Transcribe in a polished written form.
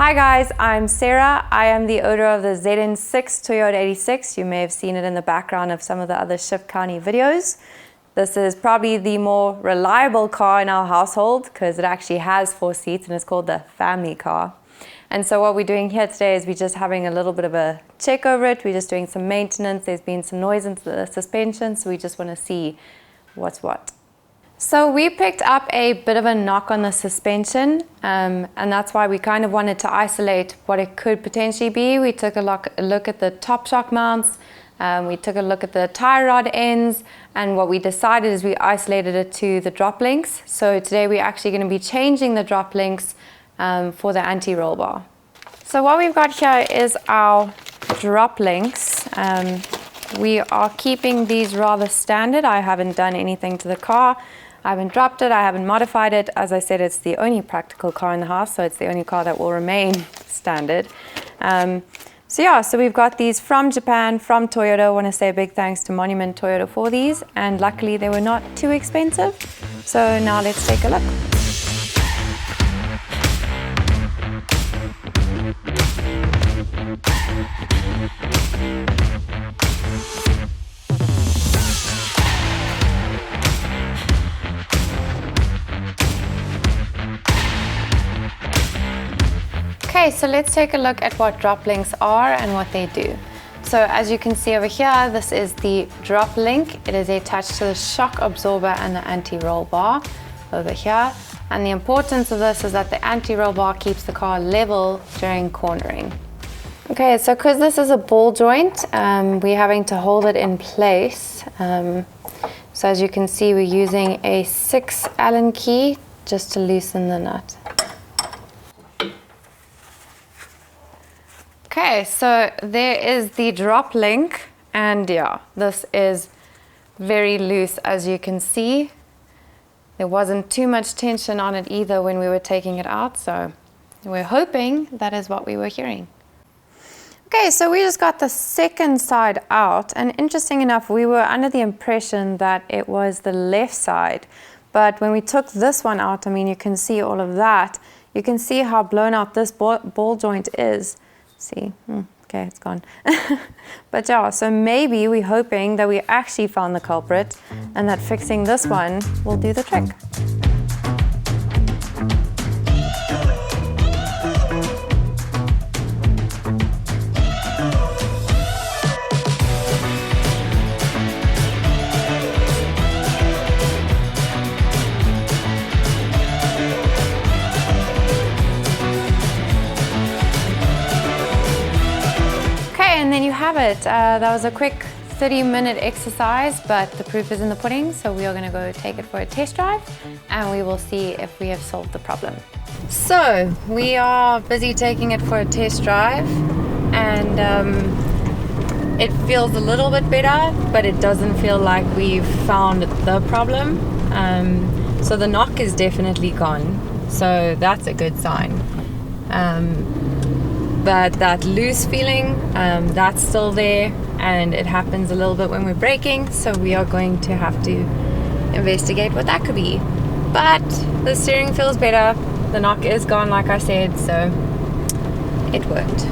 Hi guys, I'm Sarah. I am the owner of the ZN6 Toyota 86. You may have seen it in the background of some of the other Shift County videos. This is probably the more reliable car in our household because it actually has 4 seats and it's called the family car. And so what we're doing here today is we're just having a little bit of a check over it. We're just doing some maintenance. There's been some noise into the suspension, so we just want to see what's what. So we picked up a bit of a knock on the suspension, and that's why we kind of wanted to isolate what it could potentially be. We took a look at the top shock mounts, we took a look at the tie rod ends, and what we decided is we isolated it to the drop links. So today we're actually going to be changing the drop links for the anti-roll bar. So what we've got here is our drop links. We are keeping these rather standard. I haven't done anything to the car. I haven't dropped it, I haven't modified it. As I said, it's the only practical car in the house, so it's the only car that will remain standard. So we've got these from Japan, from Toyota. I want to say a big thanks to Monument Toyota for these, and luckily they were not too expensive. So now let's take a look. Okay, so let's take a look at what drop links are and what they do. So as you can see over here, this is the drop link. It is attached to the shock absorber and the anti-roll bar over here. And the importance of this is that the anti-roll bar keeps the car level during cornering. Okay, so because this is a ball joint, we're having to hold it in place. So as you can see, we're using a 6 Allen key just to loosen the nut. Okay, so there is the drop link, and yeah, this is very loose as you can see. There wasn't too much tension on it either when we were taking it out, so we're hoping that is what we were hearing. Okay, so we just got the second side out, and interesting enough, we were under the impression that it was the left side, but when we took this one out, I mean, you can see all of that. You can see how blown out this ball joint is. See, okay, it's gone. But yeah, so maybe we're hoping that we actually found the culprit and that fixing this one will do the trick. And then you have it. That was a quick 30-minute exercise, but the proof is in the pudding, so we are going to go take it for a test drive and we will see if we have solved the problem. So we are busy taking it for a test drive, and it feels a little bit better, but it doesn't feel like we've found the problem. So the knock is definitely gone, so that's a good sign. But that loose feeling, that's still there, and it happens a little bit when we're braking, so we are going to have to investigate what that could be. But the steering feels better, the knock is gone like I said, so it worked.